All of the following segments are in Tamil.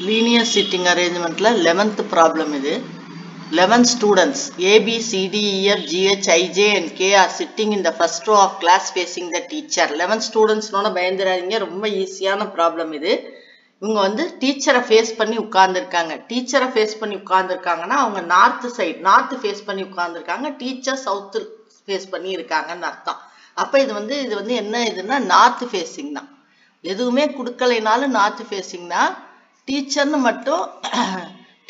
linear sitting arrangement la 11th problem idu 11 students A B C D E F G H I J and K are sitting in the first row of class facing the teacher 11 students நோன பயந்துராதீங்க ரொம்ப ஈஸியான ப்ராப்ளம் இது இவங்க வந்து டீச்சரை ஃபேஸ் பண்ணி உட்கார்ந்திருக்காங்க டீச்சரை ஃபேஸ் பண்ணி உட்கார்ந்திருக்காங்கன்னா அவங்க நார்த் ஃபேஸ் பண்ணி உட்கார்ந்திருக்காங்க டீச்சர் சவுத் ஃபேஸ் பண்ணி இருக்காங்கன்னு அர்த்தம் அப்ப இது வந்து என்ன இதுன்னா நார்த் ஃபேசிங் தான் எதுவுமே கொடுக்கலைனாலும் நார்த் ஃபேசிங் தான் டீச்சர்னு மட்டும்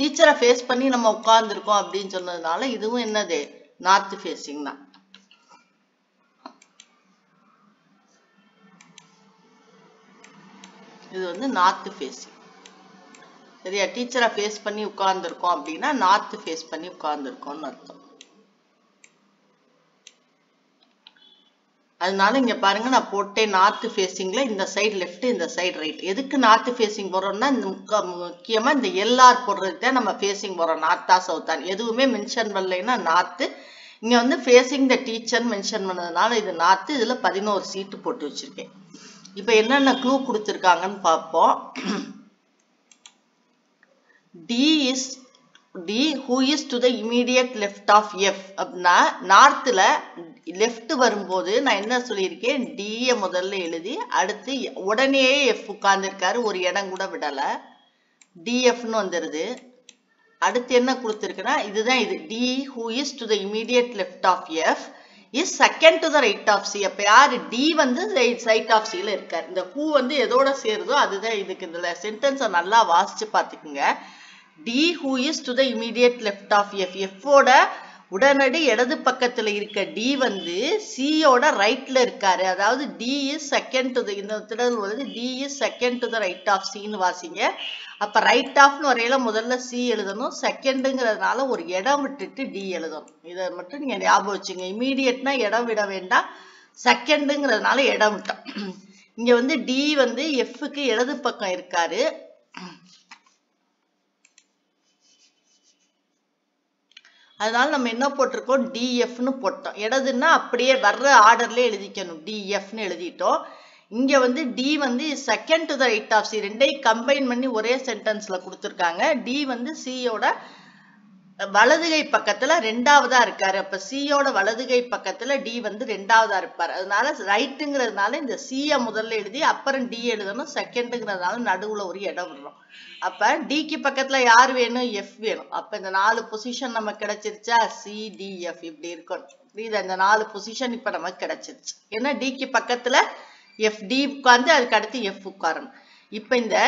டீச்சரை ஃபேஸ் பண்ணி நம்ம உட்கார்ந்துருக்கோம் அப்படின்னு சொன்னதுனால இதுவும் என்னது நார்த் ஃபேசிங் தான் இது வந்து நார்த் ஃபேசிங் சரியா டீச்சரை ஃபேஸ் பண்ணி உட்கார்ந்துருக்கோம் அப்படின்னா நார்த் ஃபேஸ் பண்ணி உட்கார்ந்துருக்கோம்னு அர்த்தம் அதனால இங்க பாருங்க நான் போட்டேன் நார்த் ஃபேசிங்ல இந்த சைடு லெஃப்ட் இந்த சைடு ரைட் எதுக்கு நார்த் ஃபேசிங் போறோம்னா இந்த முக்கியமா இந்த எல்ஆர் போடுறதுக்கு தான் நம்ம ஃபேசிங் போறோம் நார்த்தா சவுத்தான் எதுவுமே மென்ஷன் பண்ணலைன்னா நார்த் இங்க வந்து ஃபேசிங் த டீச்சர் மென்ஷன் பண்ணதுனால இது நார்த் இதுல 11 சீட்டு போட்டு வச்சிருக்கேன் இப்போ என்னென்ன க்ளூ கொடுத்திருக்காங்கன்னு பார்ப்போம் D who is to the immediate left of F அப்படின்னா நார்த்ல லெஃப்ட் வரும்போது நான் என்ன சொல்லியிருக்கேன் D முதல்ல எழுதி அடுத்து உடனே F உட்கார்ந்துருக்காரு ஒரு இடம் கூட விடல DFன்னு வந்துருது அடுத்து என்ன கொடுத்திருக்குன்னா இதுதான் இது D who is to the immediate left of F is second to the right of C அப்ப யாரு D வந்து right of C ல இருக்காரு இந்த who வந்து எதோட சேருதோ அதுதான் இதுக்கு இந்த சென்டென்ஸை நல்லா வாசிச்சு பார்த்துக்குங்க D who is to the immediate left of F F ஓட உடனடி இடது பக்கத்துல இருக்க D வந்து C ஓட ரைட்ல இருக்காரு அதாவது D is second to the இந்த திடல் வந்து D is second to the right of C ன்னு வாசிங்க அப்ப ரைட் ஆஃப்னு வரையில முதல்ல C எழுதணும் செகண்ட்ங்கிறதுனால ஒரு இடம் விட்டுட்டு D எழுதணும் இதை மட்டும் நீங்க ஞாபகம் வச்சுங்க இமீடியட்னா இடம் விட வேண்டாம் செகண்ட்ங்கிறதுனால இடம் விட்டோம் இங்க வந்து D வந்து Fக்கு இடது பக்கம் இருக்காரு அதனால நம்ம என்ன போட்டிருக்கோம் DFன்னு போட்டோம் இடதுன்னா அப்படியே வர்ற ஆர்டர்ல எழுதிக்கணும் DFன்னு எழுதிட்டோம் இங்க வந்து D வந்து second to the right of C ரெண்டையும் கம்பைன் பண்ணி ஒரே சென்டென்ஸ்ல கொடுத்திருக்காங்க D வந்து C யோட வலதுகை பக்கத்துல ரெண்டாவதா இருக்காரு அப்ப C யோட வலதுகை பக்கத்துல D வந்து ரெண்டாவதா இருப்பார் அதனால ரைட்டுங்கிறதுனால இந்த C முதல்ல எழுதி அப்புறம் D எழுதணும் செகண்ட்ங்கிறதுனால நடுவுல ஒரு இடம் விடுறோம் அப்ப Dக்கு பக்கத்துல யார் வேணும் F வேணும் அப்ப இந்த 4 பொசிஷன் நமக்கு கிடைச்சிருச்சா CDF இப்படி இருக்கணும் புரியுதா இந்த 4 பொசிஷன் இப்ப நமக்கு கிடைச்சிருச்சு ஏன்னா Dக்கு பக்கத்துல FD உட்கார்ந்து அதுக்கு அடுத்து F உட்காரணும் இப்ப இந்த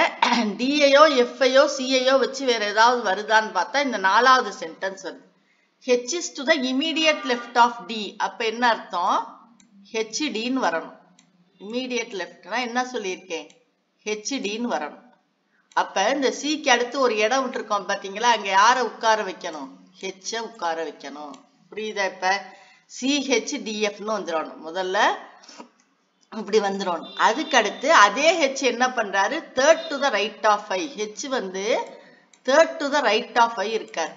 D-ஐயோ F-ஐயோ C-ஐயோ வச்சு வேற ஏதாவது வருதான்னு பார்த்தா இந்த 4வது சென்டென்ஸ் வருது H is to the immediate left of D அப்ப என்ன அர்த்தம் HDன்னு வரணும் immediate leftனா என்ன சொல்லியிருக்கேன் HDன்னு வரணும் அப்ப இந்த C-க்கு அடுத்து ஒரு இடம் விட்டுருக்கோம் பாத்தீங்களா அங்க யாரை உட்கார வைக்கணும் H உட்கார வைக்கணும் புரியுதா இப்ப CHDFன்னு வந்துடணும் முதல்ல இப்படி வந்துரும் அதுக்கு அடுத்து அதே H என்ன பண்றாரு third to the right of I H வந்து third to the right of I இருக்கார்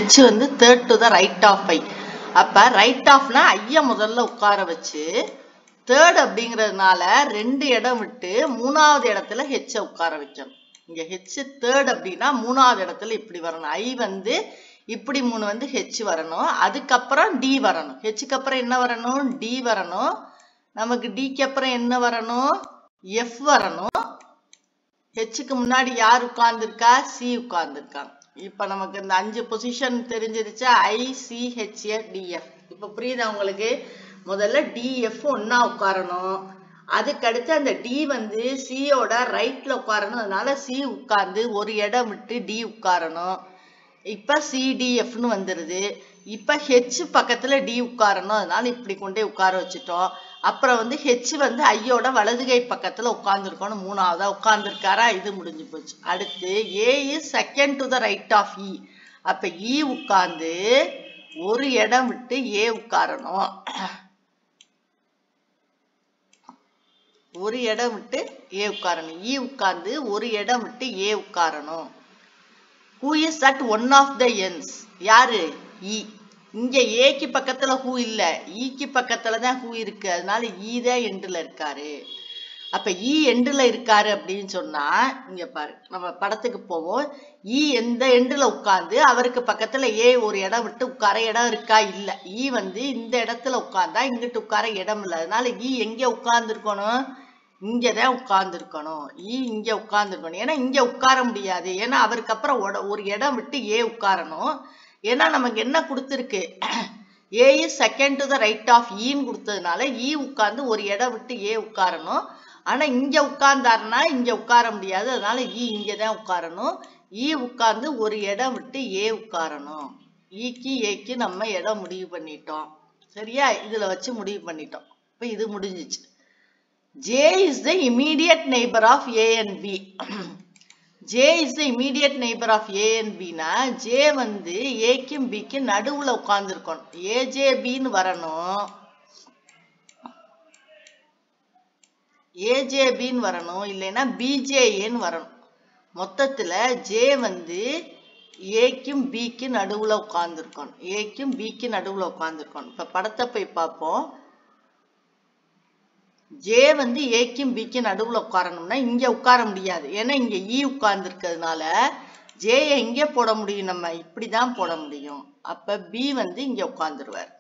H வந்து third to the right of I அப்ப ரைட் ஆஃப்னா ஐய முதல்ல உட்கார வச்சு தேர்ட் அப்படிங்கிறதுனால 2 இடம் விட்டு 3வது இடத்துல H உட்கார வைக்கணும் இங்க H தேர்ட் அப்படின்னா 3வது இடத்துல இப்படி வரணும் I வந்து இப்படி 3 வந்து H வரணும் அதுக்கப்புறம் D வரணும் Hக்கு அப்புறம் என்ன வரணும் D வரணும் நமக்கு Dக்கு அப்புறம் என்ன வரணும் F வரணும் Hக்கு முன்னாடி யார் உட்கார்ந்துருக்கா C உட்கார்ந்துருக்காங்க இப்ப நமக்கு இந்த 5 பொசிஷன் தெரிஞ்சிருச்சா ICHDF இப்ப புரியுதா உங்களுக்கு முதல்ல DF ஒண்ணா உட்காரணும் அதுக்கு அடுத்து அந்த D வந்து C யோட ரைட்ல உட்காரணும் அதனால C உட்கார்ந்து ஒரு இடம் விட்டு D உட்காரணும் இப்ப CDFன்னு வந்துருது இப்ப H பக்கத்துல D உட்காரணும் அதனால இப்படி கொண்டே உட்கார வச்சுட்டோம் அப்புறம் வந்து H வந்து ஐயோட வலதுகை பக்கத்துல உட்கார்ந்துருக்கணும் 3ஆவதா உட்கார்ந்துருக்காரா இது முடிஞ்சு போச்சு அடுத்து A is second to the right of E அப்ப E உட்கார்ந்து ஒரு இடம் விட்டு A உட்காரணும் ஒரு இடம் விட்டு ஏ உட்காரணும். இ உட்கார்ந்து ஒரு இடம் விட்டு ஏ உட்காரணும். Who is at one of the ends? யாரு? இ. இங்க ஏக்கு பக்கத்துல ஹூ இல்ல, ஈக்கு பக்கத்துல தான் ஹூ இருக்கு. அதனால ஈ தான் எண்டுல இருக்காரு. அப்ப ஈ எண்டுல இருக்காரு அப்படின்னு சொன்னா இங்க பாரு, நம்ம படத்துக்கு போவோம். ஈ எந்த எண்டுல உட்கார்ந்து அவருக்கு பக்கத்துல ஏ ஒரு இடம் விட்டு உட்கார இடம் இருக்கா? இல்ல. ஈ வந்து இந்த இடத்துல உட்கார்ந்தா இங்கிட்டு உட்கார இடம் இல்லை. அதனால ஈ எங்க உட்கார்ந்து இருக்கணும்? இங்கதான் உட்கார்ந்து இருக்கணும். ஈ இங்க உட்கார்ந்து இருக்கணும். ஏன்னா இங்க உட்கார முடியாது. ஏன்னா அவருக்கு அப்புறம் ஒரு இடம் விட்டு ஏ உட்காரணும். ஏன்னா நமக்கு என்ன கொடுத்துருக்கு? A is second to the right of ஈன்னு கொடுத்ததுனால ஈ உட்கார்ந்து ஒரு இடம் விட்டு ஏ உட்காரணும். ஆனா இங்க உட்கார்ந்தாருன்னா இங்க உட்கார முடியாது. அதனால ஈ இங்கதான் உட்காரணும். ஈ உட்கார்ந்து ஒரு இடம் விட்டு ஏ உட்காரணும். ஈக்கு ஏக்கு நம்ம இடம் முடிவு பண்ணிட்டோம். சரியா? இதுல வச்சு முடிவு பண்ணிட்டோம். இப்ப இது முடிஞ்சிச்சு. J is the immediate neighbor of A and B. J is the immediate neighbor of A and B னா J வந்து Aக்கும் Bக்கும் நடுவுல உட்கார்ந்து இருக்கணும். AJBன்னு வரணும். AJBன்னு வரணும். இல்லைன்னா BJAன்னு வரணும். மொத்தத்துல J வந்து Aக்கும் Bக்கும் நடுவுல உட்கார்ந்து இருக்கணும். Aக்கும் Bக்கும் நடுவுல உட்கார்ந்து இருக்கணும். இப்ப படத்தை போய் பார்ப்போம். ஜே வந்து ஏக்கும் பிக்கும் நடுவுல உட்காரணும்னா இங்க உட்கார முடியாது. ஏன்னா இங்க ஈ உட்கார்ந்து இருக்கிறதுனால ஜே எங்க போட முடியும்? நம்ம இப்படிதான் போட முடியும். அப்ப பி வந்து இங்க உட்கார்ந்துருவார்.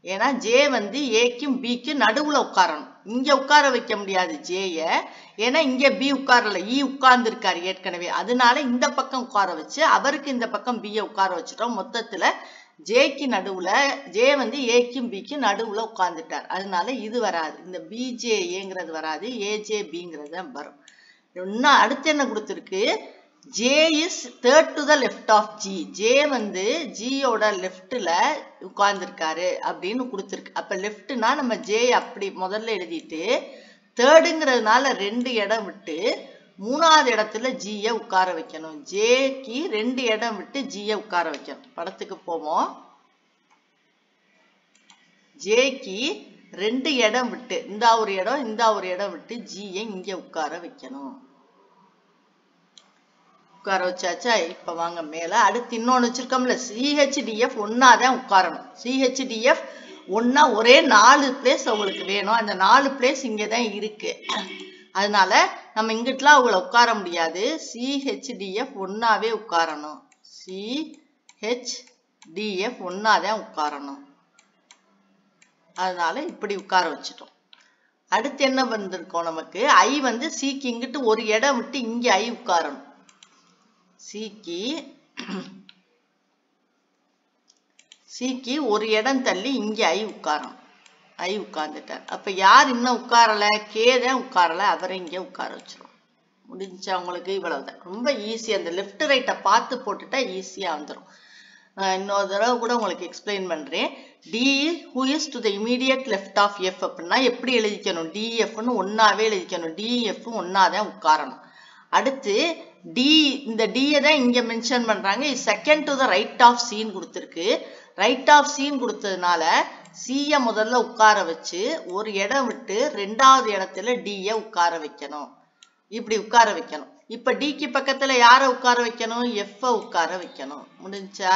ஏன்னா ஜே வந்து ஏக்கும் பிக்கும் நடுவுல உட்காரணும். இங்க உட்கார வைக்க முடியாது ஜேய. ஏன்னா இங்க பி உட்காரல, ஈ உட்கார்ந்து இருக்காரு ஏற்கனவே. அதனால இந்த பக்கம் உட்கார வச்சு அவருக்கு இந்த பக்கம் பிய உட்கார வச்சுட்டோம். மொத்தத்துல ஜேக்கு நடுவுல ஜே வந்து ஏக்கும் பிக்கும் நடுவுல உட்கார்ந்துட்டார். அதனால இது வராது. இந்த பிஜேஏங்கிறது வராது. ஏஜேபிங்கிறது தான் வரும். இன்னும் அடுத்து என்ன கொடுத்துருக்கு? J is third to the left of G. J வந்து ஜியோட லெஃப்ட்ல உட்கார்ந்துருக்காரு அப்படின்னு கொடுத்துருக்கு. அப்ப லெஃப்ட்னா நம்ம ஜே அப்படி முதல்ல எழுதிட்டு தேர்டுங்கிறதுனால 2 இடம் விட்டு 3வது இடத்துல ஜியை உட்கார வைக்கணும். ஜேக்கு 2 இடம் விட்டு ஜியை உட்கார வைக்கணும். படத்துக்கு போவோம். ஜேக்கு 2 இடம் விட்டு இந்த ஒரு இடம் விட்டு ஜியை இங்க உட்கார வைக்கணும். உட்கார வச்சாச்சா? இப்ப வாங்க மேல. அடுத்து இன்னொன்னு வச்சிருக்கோம்ல, சிஹெச்டிஎஃப் ஒன்னாதான் உட்காரணும். சிஹெச்டிஎஃப் ஒன்னா ஒரே 4 பிளேஸ் அவங்களுக்கு வேணும். அந்த 4 பிளேஸ் இங்கதான் இருக்கு. அதனால நம்ம இங்கிட்டலாம் அவங்கள உட்கார முடியாது. சிஹெச்டிஎஃப் ஒன்னாவே உட்காரணும். சிஹெச்டிஎஃப் ஒன்னாதான் உட்காரணும். அதனால இப்படி உட்கார வச்சுட்டோம். அடுத்து என்ன வந்திருக்கோம்? நமக்கு ஐ வந்து சிக்கு இங்கிட்டு ஒரு இடம் விட்டு இங்க ஐ உட்காரணும். சிக்கு ஒரு இடம் தள்ளி இங்க ஐ உட்காரணும். ஐ உட்கார்ந்துட்டார். அப்ப யார் இன்னும் உட்காரல? கே தான் உட்காரல. அவரை இங்க உட்கார வச்சிரும். முடிஞ்சா உங்களுக்கு இவ்வளவுதான். ரொம்ப ஈஸி. அந்த லெஃப்ட் ரைட்டை பார்த்து போட்டுட்டா ஈஸியா வந்துடும். இன்னொரு தடவை கூட உங்களுக்கு எக்ஸ்பிளைன் பண்றேன். D who is to the immediate left of F அப்படின்னா எப்படி எழுதிக்கணும்? டிஎஃப்னு ஒன்னாவே எழுதிக்கணும். டிஎஃப் ஒன்னாதான் உட்காரணும். அடுத்து டி, இந்த டியை தான் இங்க மென்ஷன் பண்றாங்க. Second to the right of சீன் கொடுத்துருக்கு. ரைட் ஆஃப் சீன் கொடுத்ததுனால சிய முதல்ல உட்கார வச்சு ஒரு இடம் விட்டு 2வது இடத்துல டிய உட்கார வைக்கணும். இப்படி உட்கார வைக்கணும். இப்ப டிக்கு பக்கத்துல யார உட்கார வைக்கணும்? எஃப் உட்கார வைக்கணும். முடிஞ்சா?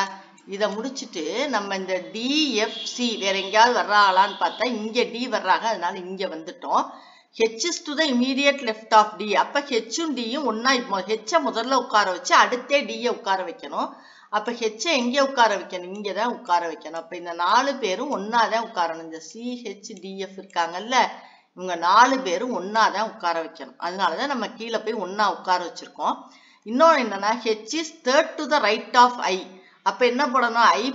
இத முடிச்சுட்டு நம்ம இந்த டிஎஃப்சி வேற எங்கேயாவது வர்றாங்களான்னு பார்த்தா இங்க டி வர்றாங்க. அதனால இங்க வந்துட்டோம். H is to the immediate left of D. அப்ப ஹெச்சும் டியும் ஒன்னா ஹெச்ச முதல்ல உட்கார வச்சு அடுத்தே டிய உட்கார வைக்கணும். அப்ப ஹெச்ச எங்க உட்கார வைக்கணும்? இங்கதான் உட்கார வைக்கணும். அப்ப இந்த 4 பேரும் ஒன்னாதான் உட்காரணும். இந்த சிஹெச்டிஎஃப் இருக்காங்கல்ல, இவங்க 4 பேரும் ஒன்னாதான் உட்கார வைக்கணும். அதனாலதான் நம்ம கீழே போய் ஒன்னா உட்கார வச்சிருக்கோம். இன்னொன்னு என்னன்னா, H is third to the right of I. அப்ப என்ன போடணும்? ஐ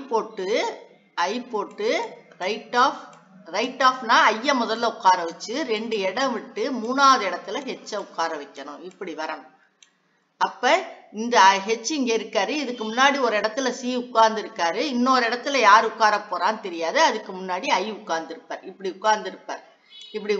போட்டு ரைட் ஆஃப்னா ஐய முதல்ல உட்கார வச்சு 2 இடம் விட்டு 3வது இடத்துல ஹெச்ச உட்கார வைக்கணும். இப்படி வரணும். அப்ப இந்த ஹெச் இங்க இருக்காரு. இதுக்கு முன்னாடி ஒரு இடத்துல சி உட்கார்ந்து இருக்காரு. இன்னொரு இடத்துல யார் உட்கார போறான்னு தெரியாது. அதுக்கு முன்னாடி ஐ உட்கார்ந்து இருப்பார். இப்படி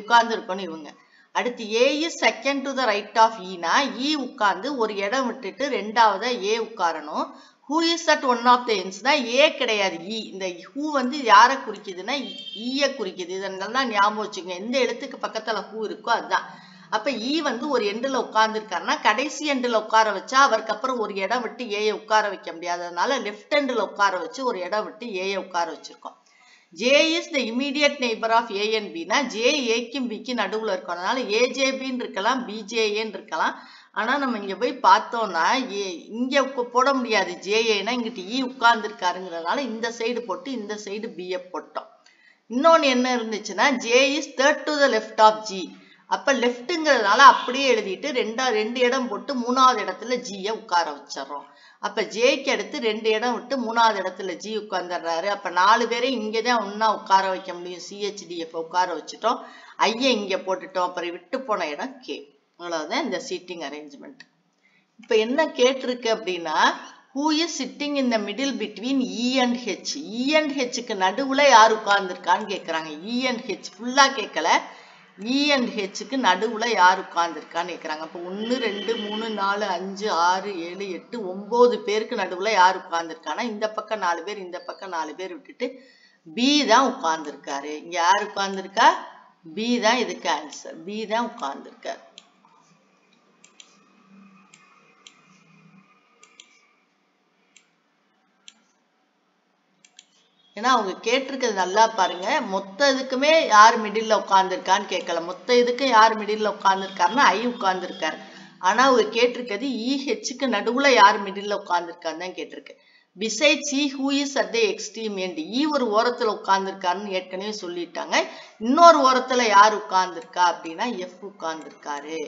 உட்கார்ந்து இருக்கணும் இவங்க. அடுத்து A is second to the right of ஈனா, இ உட்கார்ந்து ஒரு இடம் விட்டுட்டு 2வது ஏ உட்காரணும். who is at one of the ends னா A கிடையாது E. இந்த who வந்து யாரை குறிக்குதுன்னா E குறிக்குது. இதெல்லாம் ஞாபகம் வச்சுக்கோங்க. எந்த எழுத்துக்கு பக்கத்துல who இருக்கோ அதுதான். அப்ப E வந்து ஒரு எண்டில் உட்கார்ந்துருக்காருன்னா கடைசி எண்டில் உட்கார வச்சா அவருக்கு அப்புறம் ஒரு இடம் விட்டு ஏ உட்கார வைக்க முடியாததுனால லெஃப்ட் எண்டில் உட்கார வச்சு ஒரு இடம் விட்டு ஏ உட்கார வச்சிருக்கோம். J is the immediate neighbor of A and B னா J ஏக்கும் பிக்கு நடுவுல இருக்கும். அதனால AJBன்னு இருக்கலாம், BJAன்னு இருக்கலாம். ஆனா நம்ம இங்க போய் பார்த்தோம்னா இங்க போட முடியாது. JAனா இங்கிட்டு E உட்கார்ந்துருக்காருங்கிறதுனால இந்த சைடு போட்டு இந்த சைடு B போட்டோம். இன்னொன்னு என்ன இருந்துச்சுன்னா J is third to the left of G. அப்ப லெஃப்ட்ங்கிறதுனால அப்படியே எழுதிட்டு ரெண்டு இடம் போட்டு மூணாவது இடத்துல G உட்கார வச்சிடறோம். அப்ப ஜேக்கு அடுத்து 2 இடம் விட்டு மூணாவது இடத்துல G உட்கார்ந்துடுறாரு. அப்ப 4 பேரை இங்கதான் ஒன்னா உட்கார வைக்க முடியும். CHDF உட்கார வச்சுட்டோம். ஐய இங்க போட்டுட்டோம். அப்புறம் விட்டு போன இடம் K. அவ்வளவுதான் இந்த சீட்டிங் அரேஞ்ச்மெண்ட். இப்ப என்ன கேட்டிருக்கு அப்படின்னா who is sitting in the middle between E and H. E and Hக்கு நடுவுல யார் உட்கார்ந்துருக்கான்னு கேக்குறாங்க. E and H ஃபுல்லா கேட்கல. E and Hக்கு நடுவுல யார் உட்கார்ந்துருக்கான்னு கேக்குறாங்க. அப்ப 1 2 3 4 5 6 7 8 9 பேருக்கு நடுவுல யார் உட்கார்ந்துருக்கானா இந்த பக்கம் 4 பேர் இந்த பக்கம் 4 பேர் விட்டுட்டு B தான் உட்கார்ந்துருக்காரு. இங்க யார் உட்கார்ந்துருக்கா? B தான் இதுக்கு ஆன்சர். B தான் உட்கார்ந்துருக்காரு. ஏன்னா அவங்க கேட்டிருக்கிறது நல்லா பாருங்க. மொத்த இதுக்குமே யார் மிடில்ல உட்கார்ந்துருக்கான்னு கேட்கல. மொத்த இதுக்கு யார் மிடில்ல உட்கார்ந்துருக்காருன்னா I உட்கார்ந்துருக்காரு. ஆனா அவங்க கேட்டிருக்கிறது EHக்கு நடுவுல யார் மிடில்ல உட்கார்ந்துருக்காருன்னு தான் கேட்டிருக்கு. Besides E, who is at the extreme end. E ஒரு ஓரத்துல உட்கார்ந்துருக்காருன்னு ஏற்கனவே சொல்லிட்டாங்க. இன்னொரு ஓரத்துல யார் உட்கார்ந்துருக்கா அப்படின்னா F உட்கார்ந்துருக்காரு.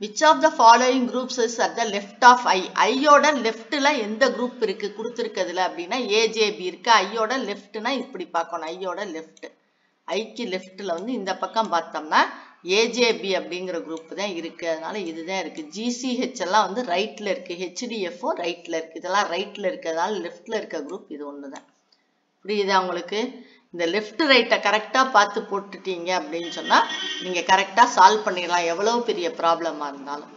Which of the following groups is at the left of I? ஐயோட லெஃப்ட்ல எந்த குரூப் இருக்கு கொடுத்துருக்கிறதுல அப்படின்னா AJB இருக்கு. ஐயோட லெஃப்ட்னா இப்படி பார்க்கணும். ஐயோட லெஃப்ட், ஐக்கு லெஃப்ட்ல வந்து இந்த பக்கம் பார்த்தோம்னா AJB அப்படிங்கிற குரூப் தான் இருக்கு. அதனால இதுதான் இருக்கு. GCH எல்லாம் வந்து ரைட்ல இருக்கு. HDF ரைட்ல இருக்கு. இதெல்லாம் ரைட்ல இருக்கிறதுனால லெஃப்ட்ல இருக்க குரூப் இது ஒண்ணுதான். புரியுதா உங்களுக்கு? இந்த லெஃப்ட் ரைட்டை கரெக்டா பார்த்து போட்டுட்டீங்க அப்படின்னு சொன்னா நீங்க கரெக்டா சால்வ் பண்ணிடலாம் எவ்வளவு பெரிய ப்ராப்ளமா இருந்தாலும்.